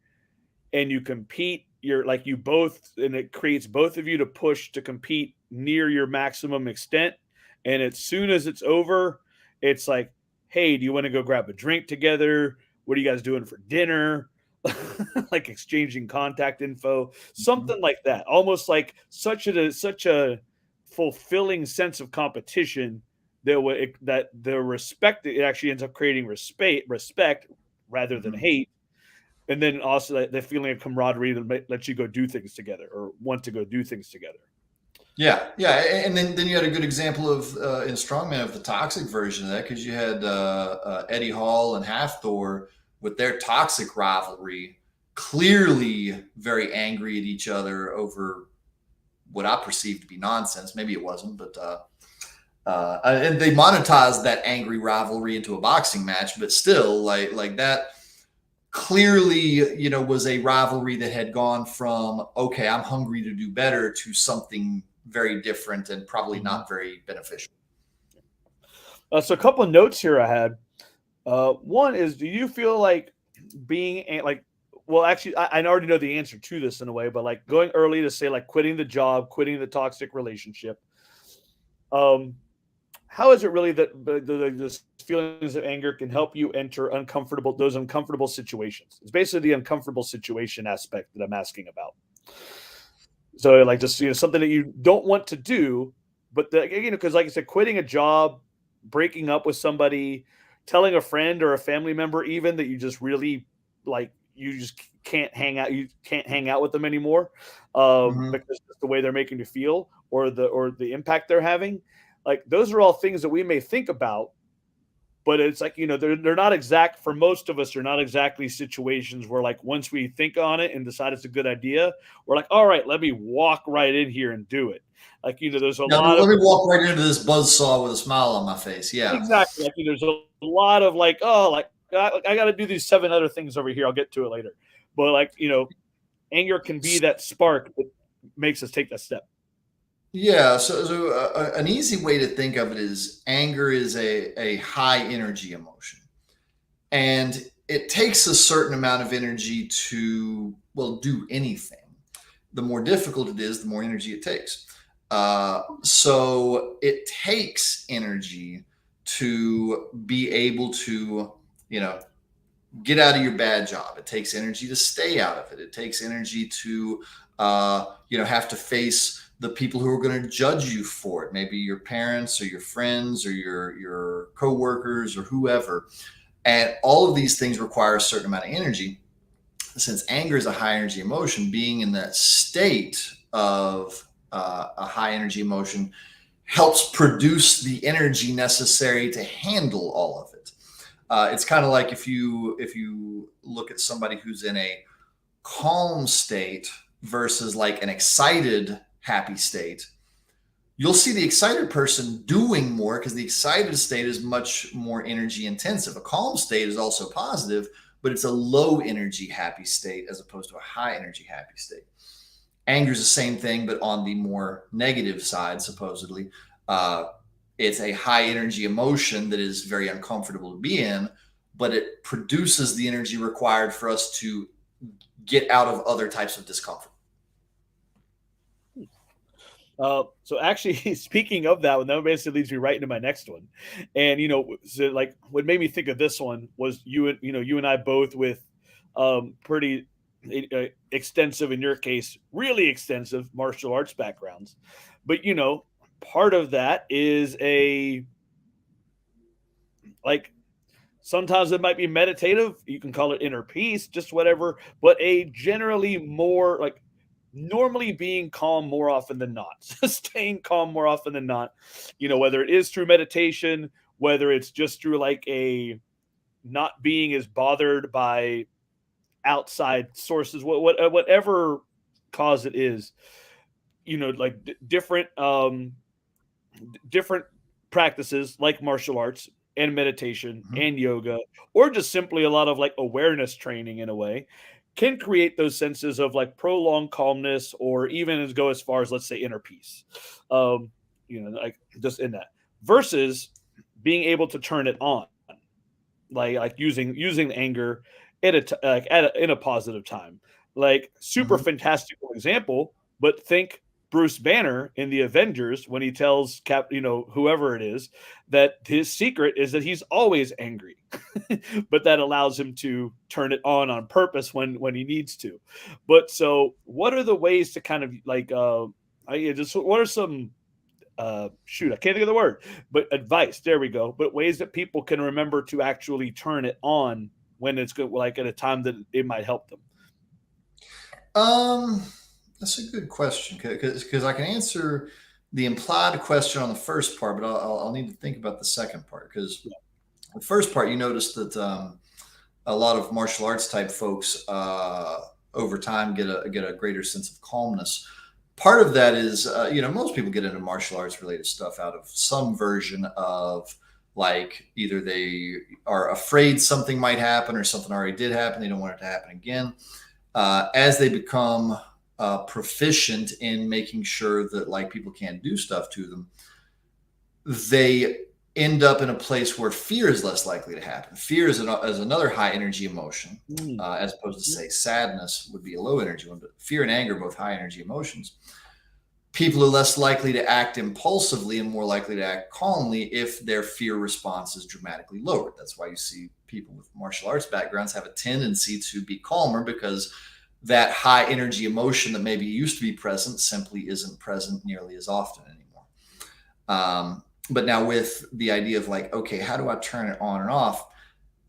and you compete you're like you both, and it creates both of you to push to compete near your maximum extent. And as soon as it's over, it's like, hey, do you want to go grab a drink together? What are you guys doing for dinner? Like exchanging contact info, Mhm. something like that. Almost like such a fulfilling sense of competition that the respect, it actually ends up creating respect rather than Mhm. hate. And then also that feeling of camaraderie that lets you go do things together or want to go do things together. Yeah, yeah, and then you had a good example of in Strongman of the toxic version of that because you had Eddie Hall and Hathor with their toxic rivalry, clearly very angry at each other over what I perceived to be nonsense. Maybe it wasn't, but and they monetized that angry rivalry into a boxing match. But still, like that clearly, was a rivalry that had gone from, okay, I'm hungry to do better, to something very different and probably Mhm. not very beneficial. So a couple of notes here I had. One is, do you feel like like, well, actually, I already know the answer to this in a way, but like going early to say like quitting the job, quitting the toxic relationship. Um, how is it really that the feelings of anger can help you enter those uncomfortable situations? It's basically the uncomfortable situation aspect that I'm asking about. So like just something that you don't want to do, but because like I said, quitting a job, breaking up with somebody, telling a friend or a family member even that you just really like you just can't hang out with them anymore, Hmm. because that's the way they're making you feel or the impact they're having. Like those are all things that we may think about, but it's like they're not exact. For most of us, they're not exactly situations where like once we think on it and decide it's a good idea, we're like, all right, let me walk right in here and do it. Like there's a Now, lot of let me walk right into this buzz saw with a smile on my face. Yeah. exactly like there's a lot of like, oh, like I got to do these seven other things over here, I'll get to it later. But like anger can be that spark that makes us take that step. Yeah, so an easy way to think of it is anger is a high energy emotion. And it takes a certain amount of energy to, well, do anything. The more difficult it is, the more energy it takes. So it takes energy to be able to, you know, get out of your bad job. It takes energy to stay out of it. It takes energy to, have to face the people who are going to judge you for it. Maybe your parents or your friends or your coworkers or whoever. And all of these things require a certain amount of energy. Since anger is a high energy emotion, being in that state of a high energy emotion helps produce the energy necessary to handle all of it. It's kind of like if you look at somebody who's in a calm state versus like an excited happy state, you'll see the excited person doing more because the excited state is much more energy intensive. A calm state is also positive, but it's a low energy happy state as opposed to a high energy happy state. Anger is the same thing, but on the more negative side, supposedly. Uh, it's a high energy emotion that is very uncomfortable to be in, but it produces the energy required for us to get out of other types of discomfort. So actually, speaking of that one, that basically leads me right into my next one. And so like what made me think of this one was you and I both with pretty extensive, in your case, really extensive martial arts backgrounds. But part of that is a like sometimes it might be meditative. You can call it inner peace, just whatever. But a generally more like normally being calm more often than not, staying calm more often than not. Whether it is through meditation, whether it's just through like a not being as bothered by outside sources, whatever cause it is. Like different practices like martial arts and meditation Mhm. and yoga, or just simply a lot of like awareness training in a way, can create those senses of like prolonged calmness, or even as go as far as, let's say, inner peace. Like just in that versus being able to turn it on, like using anger in a positive time. Like, super Mhm. fantastical example, but think Bruce Banner in the Avengers when he tells whoever it is, that his secret is that he's always angry, but that allows him to turn it on purpose when he needs to. But so, what are the ways to kind of like, just what are some shoot, I can't think of the word, but advice. There we go. But ways that people can remember to actually turn it on when it's good, like at a time that it might help them. Um, that's a good question because I can answer the implied question on the first part, but I'll need to think about the second part because Yeah. the first part you noticed that a lot of martial arts type folks over time get a greater sense of calmness. Part of that is most people get into martial arts related stuff out of some version of like either they are afraid something might happen or something already did happen, they don't want it to happen again. As they become proficient in making sure that like people can't do stuff to them, they end up in a place where fear is less likely to happen. Fear is another high energy emotion, Mm, as opposed to yeah. say sadness would be a low energy one, but fear and anger are both high energy emotions. People are less likely to act impulsively and more likely to act calmly if their fear response is dramatically lowered. That's why you see people with martial arts backgrounds have a tendency to be calmer because that high energy emotion that maybe used to be present simply isn't present nearly as often anymore. But now with the idea of like, okay, how do I turn it on and off?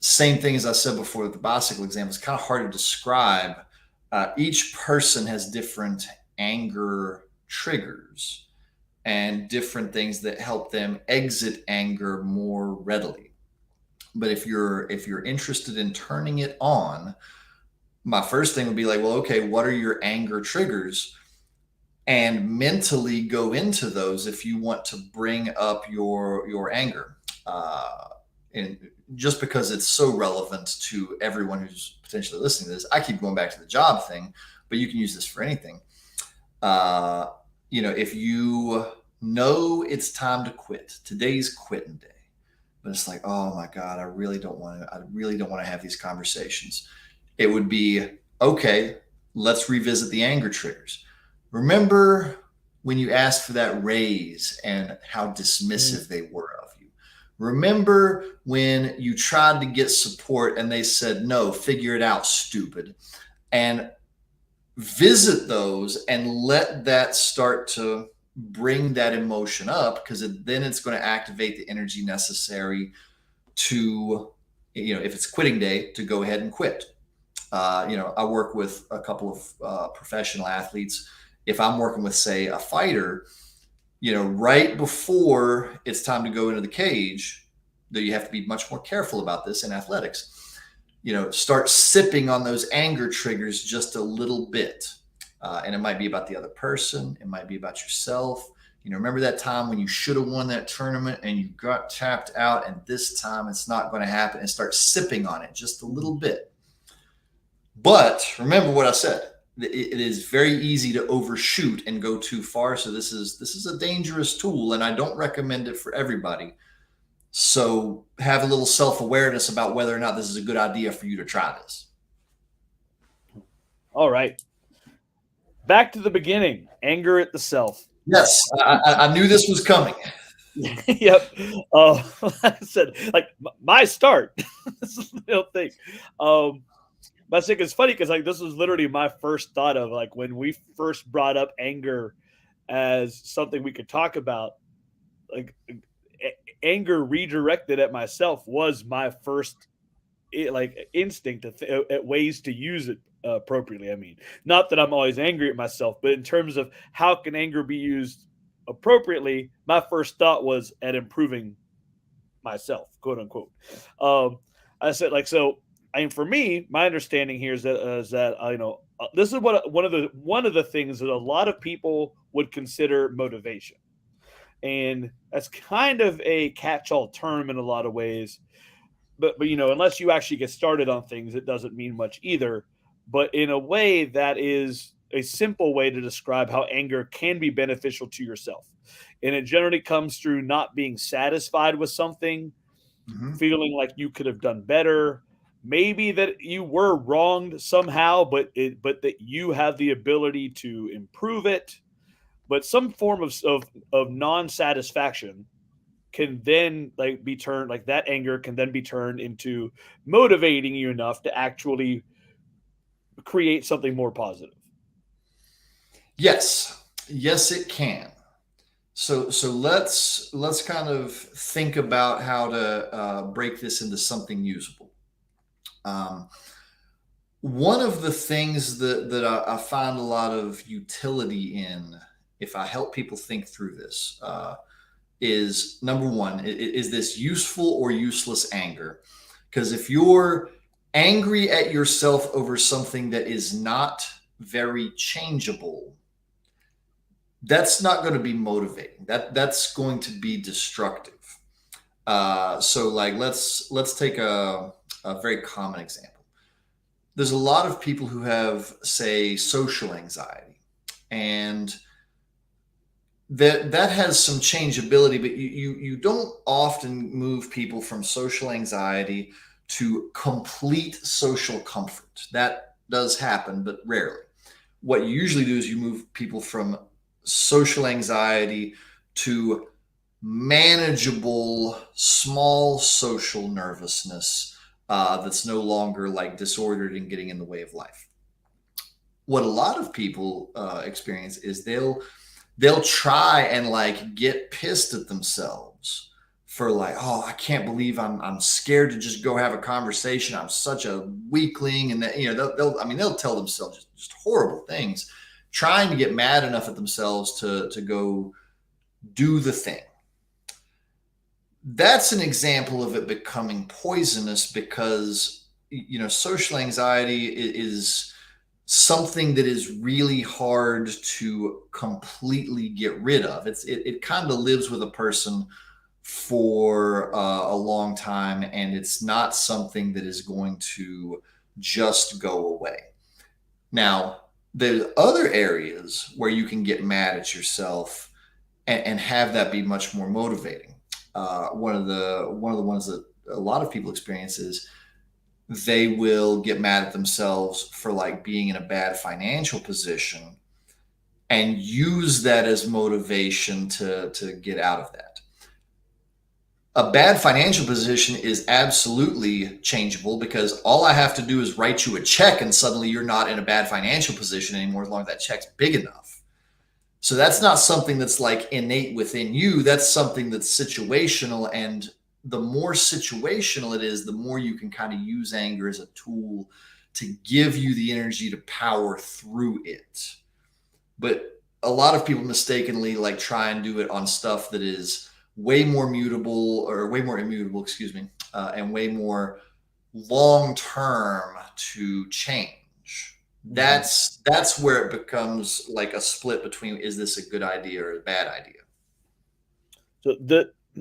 Same thing as I said before with the bicycle example. It's kind of hard to describe. Each person has different anger triggers and different things that help them exit anger more readily. But if you're interested in turning it on, my first thing would be like, well, okay, what are your anger triggers? And mentally go into those if you want to bring up your anger. And just because it's so relevant to everyone who's potentially listening to this, I keep going back to the job thing, but you can use this for anything. Uh, if you know it's time to quit, today's quitting day, but it's like, oh my God, I really don't want to have these conversations. It would be, okay, let's revisit the anger triggers. Remember when you asked for that raise and how Mm, dismissive they were of you? Remember when you tried to get support and they said, no, figure it out, stupid. And visit those and let that start to bring that emotion up because then it's going to activate the energy necessary to, if it's quitting day, to go ahead and quit. I work with a couple of professional athletes. If I'm working with, say, a fighter, right before it's time to go into the cage, though you have to be much more careful about this in athletics, start sipping on those anger triggers just a little bit. And it might be about the other person, it might be about yourself. Remember that time when you should have won that tournament and you got tapped out, and this time it's not going to happen, and start sipping on it just a little bit. But remember what I said. It is very easy to overshoot and go too far. So this is a dangerous tool, and I don't recommend it for everybody. So have a little self-awareness about whether or not this is a good idea for you to try this. all right. Back to the beginning. Anger at the self. Yes, I knew this was coming. Yep. Like I said, like my start. This is the real thing. But I think it's funny because like this was literally my first thought of like when we first brought up anger as something we could talk about. Like anger redirected at myself was my first like instinct at ways to use it appropriately. I mean, not that I'm always angry at myself, but in terms of how can anger be used appropriately, my first thought was at improving myself, quote unquote. Um, I said like so. I mean, for me, my understanding here is that this is what one of the things that a lot of people would consider motivation, and that's kind of a catch-all term in a lot of ways. But unless you actually get started on things, it doesn't mean much either. But in a way, that is a simple way to describe how anger can be beneficial to yourself, and it generally comes through not being satisfied with something, Mhm. feeling like you could have done better, maybe that you were wronged somehow, but that you have the ability to improve it. But some form of non-satisfaction can then like be turned, like that anger can then be turned into motivating you enough to actually create something more positive. Yes, yes, it can. So let's kind of think about how to break this into something usable. Um, One of the things that I find a lot of utility in, if I help people think through this, is number one, is this useful or useless anger? Because if you're angry at yourself over something that is not very changeable, that's not going to be motivating. That's going to be destructive. So like let's take a very common example. There's a lot of people who have, say, social anxiety, and that has some changeability, but you don't often move people from social anxiety to complete social comfort. That does happen, but rarely. What you usually do is you move people from social anxiety to manageable small social nervousness that's no longer like disordered and getting in the way of life. What a lot of people experience is they'll try and like get pissed at themselves for like, oh, I can't believe I'm scared to just go have a conversation. I'm such a weakling, and that they'll I mean they'll tell themselves just horrible things, trying to get mad enough at themselves to go do the thing. That's an example of it becoming poisonous because social anxiety is something that is really hard to completely get rid of. It kind of lives with a person for a long time, and it's not something that is going to just go away. Now, there's other areas where you can get mad at yourself and have that be much more motivating. One of the ones that a lot of people experience is they will get mad at themselves for like being in a bad financial position and use that as motivation to get out of that. A bad financial position is absolutely changeable because all I have to do is write you a check and suddenly you're not in a bad financial position anymore as long as that check's big enough. So that's not something that's like innate within you. That's something that's situational. And the more situational it is, the more you can kind of use anger as a tool to give you the energy to power through it. But a lot of people mistakenly like try and do it on stuff that is way more mutable or way more immutable, excuse me, and way more long term to change. Mm-hmm. That's where it becomes like a split between is this a good idea or a bad idea. So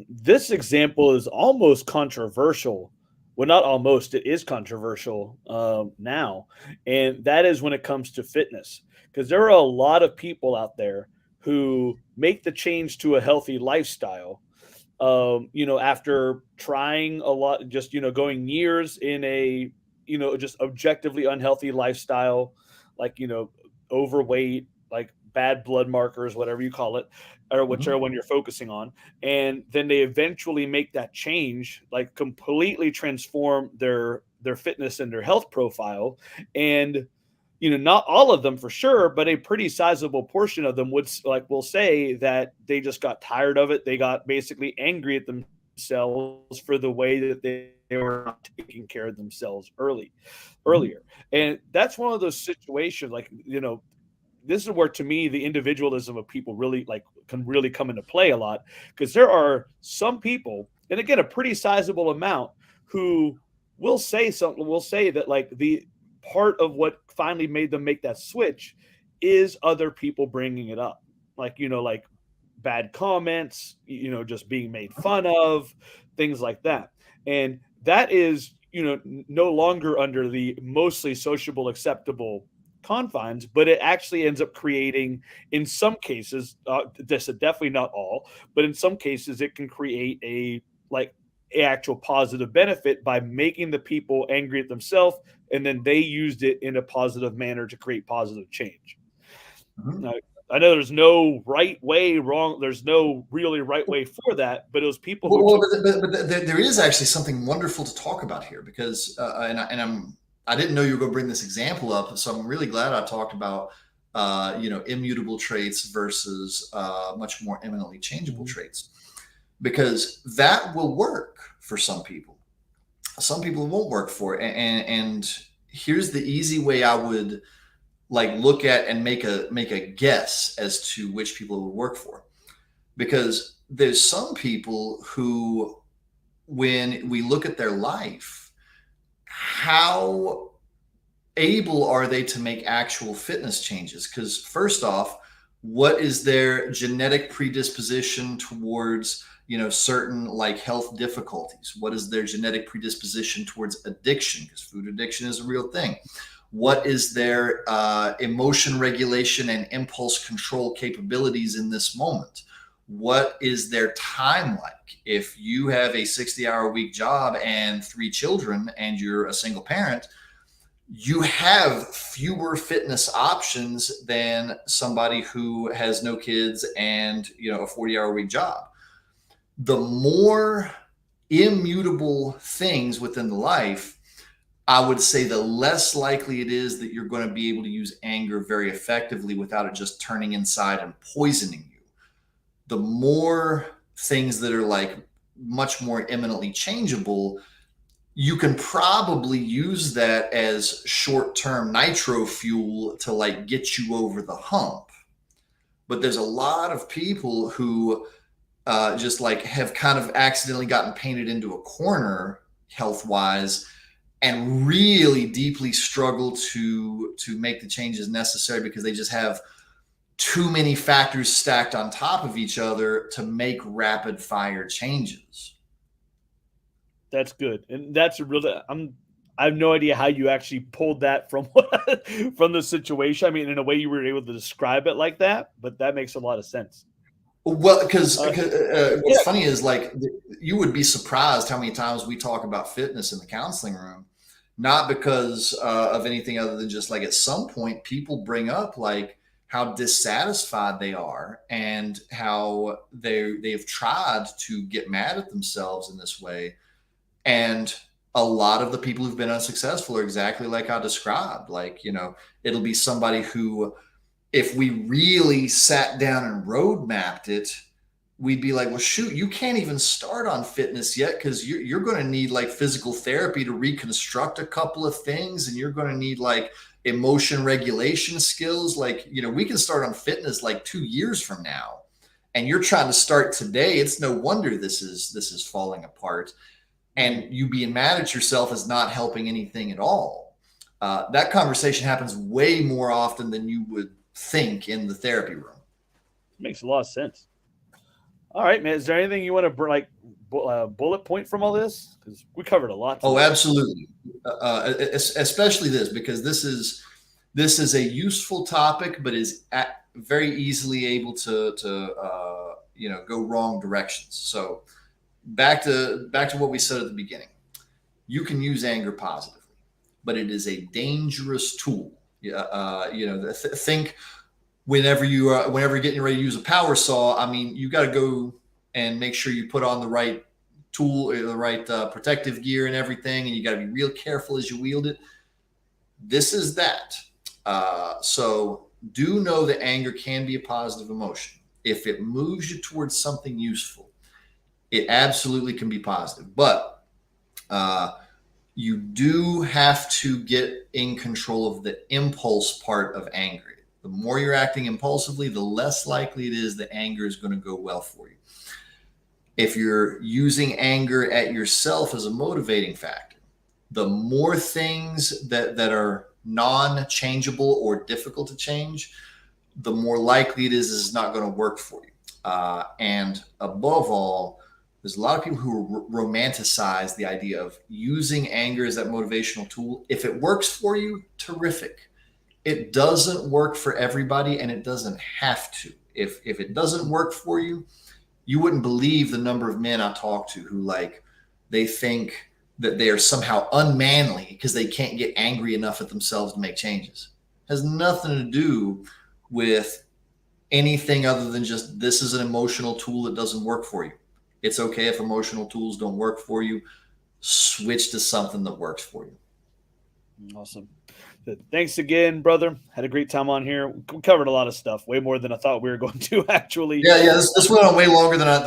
this example is almost controversial. Well, not almost. It is controversial now, and that is when it comes to fitness, because there are a lot of people out there who make the change to a healthy lifestyle. After trying a lot, just going years in a just objectively unhealthy lifestyle, like overweight, like bad blood markers, whatever you call it, or whichever Mhm. one you're focusing on, and then they eventually make that change, like completely transform their fitness and their health profile, and not all of them for sure, but a pretty sizable portion of them will say that they just got tired of it. They got basically angry at themselves for the way that they were not taking care of themselves earlier. Mhm. And that's one of those situations, like, this is where to me the individualism of people really like can really come into play a lot, because there are some people, and again a pretty sizable amount, who will say that like the part of what finally made them make that switch is other people bringing it up, like like bad comments, just being made fun of, things like that. And that is no longer under the mostly sociable acceptable confines, but it actually ends up creating, in some cases, this is definitely not all, but in some cases, it can create a like actual positive benefit by making the people angry at themselves, and then they used it in a positive manner to create positive change. Mhm. Now, I know there's no right way, wrong. There's no really right way for that, but it was people who Well, took. there is actually something wonderful to talk about here because, I didn't know you were going to bring this example up, so I'm really glad I talked about, immutable traits versus much more eminently changeable Mhm. traits, because that will work for some people. Some people it won't work for, and here's the easy way I would like look at and make a guess as to which people it would work for, because there's some people who, when we look at their life, how able are they to make actual fitness changes? Because, first off, what is their genetic predisposition towards, certain like health difficulties? What is their genetic predisposition towards addiction? Because food addiction is a real thing. What is their emotion regulation and impulse control capabilities in this moment? What is their time like? If you have a 60-hour a week job and 3 children and you're a single parent, you have fewer fitness options than somebody who has no kids and a 40-hour week job. The more immutable things within the life, I would say the less likely it is that you're going to be able to use anger very effectively without it just turning inside and poisoning you. The more things that are like much more eminently changeable, you can probably use that as short-term nitro fuel to like get you over the hump. But there's a lot of people who just like have kind of accidentally gotten painted into a corner health wise, and really deeply struggle to make the changes necessary because they just have too many factors stacked on top of each other to make rapid fire changes. That's good, and that's a really. I have no idea how you actually pulled that from from the situation. I mean, in a way, you were able to describe it like that, but that makes a lot of sense. Well, because Uh, what's yeah, funny is like you would be surprised how many times we talk about fitness in the counseling room, not because of anything other than just like at some point people bring up like how dissatisfied they are and how they've tried to get mad at themselves in this way, and a lot of the people who've been unsuccessful are exactly like I described. Like, it'll be somebody who, if we really sat down and road mapped it, we'd be like, well, shoot, you can't even start on fitness yet because you're going to need like physical therapy to reconstruct a couple of things. And you're going to need like emotion regulation skills. Like, we can start on fitness like 2 years from now. And you're trying to start today. It's no wonder this is falling apart. mhm. And you being mad at yourself is not helping anything at all. That conversation happens way more often than you would think in the therapy room. Makes a lot of sense. All right, man. Is there anything you want to bullet point from all this? Because we covered a lot Oh, today. absolutely. Especially this, because this is a useful topic, but is very easily able to go wrong directions. So back to what we said at the beginning. You can use anger positively, but it is a dangerous tool. Think whenever you're getting ready to use a power saw. I mean, you got to go and make sure you put on the right tool, the right protective gear and everything, and you got to be real careful as you wield it. This is that. So do know that anger can be a positive emotion if it moves you towards something useful. It absolutely can be positive, but uh, you do have to get in control of the impulse part of anger. The more you're acting impulsively, the less likely it is that anger is going to go well for you. If you're using anger at yourself as a motivating factor, the more things that are non-changeable or difficult to change, the more likely it is it's not going to work for you. And above all, there's a lot of people who romanticize the idea of using anger as that motivational tool. If it works for you, terrific. It doesn't work for everybody, and it doesn't have to. If it doesn't work for you, you wouldn't believe the number of men I talk to who like they think that they are somehow unmanly because they can't get angry enough at themselves to make changes. It has nothing to do with anything other than just this is an emotional tool that doesn't work for you. It's okay if emotional tools don't work for you. Switch to something that works for you. Awesome. Thanks again, brother. Had a great time on here. We covered a lot of stuff, way more than I thought we were going to actually. Yeah. This went on way longer than I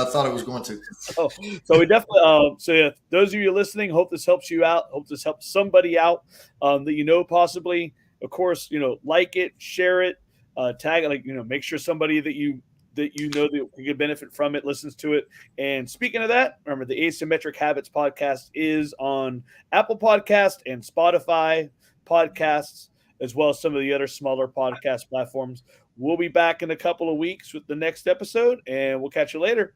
thought it was going to. So we definitely. So yeah, those of you listening, hope this helps you out. Hope this helps somebody out that you know possibly. Of course, like it, share it, tag it. Make sure somebody that you know that can get benefit from it listens to it. And speaking of that, remember the Asymmetric Habits podcast is on Apple Podcast and Spotify podcasts, as well as some of the other smaller podcast platforms. We'll be back in a couple of weeks with the next episode, and we'll catch you later.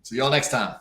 See y'all next time.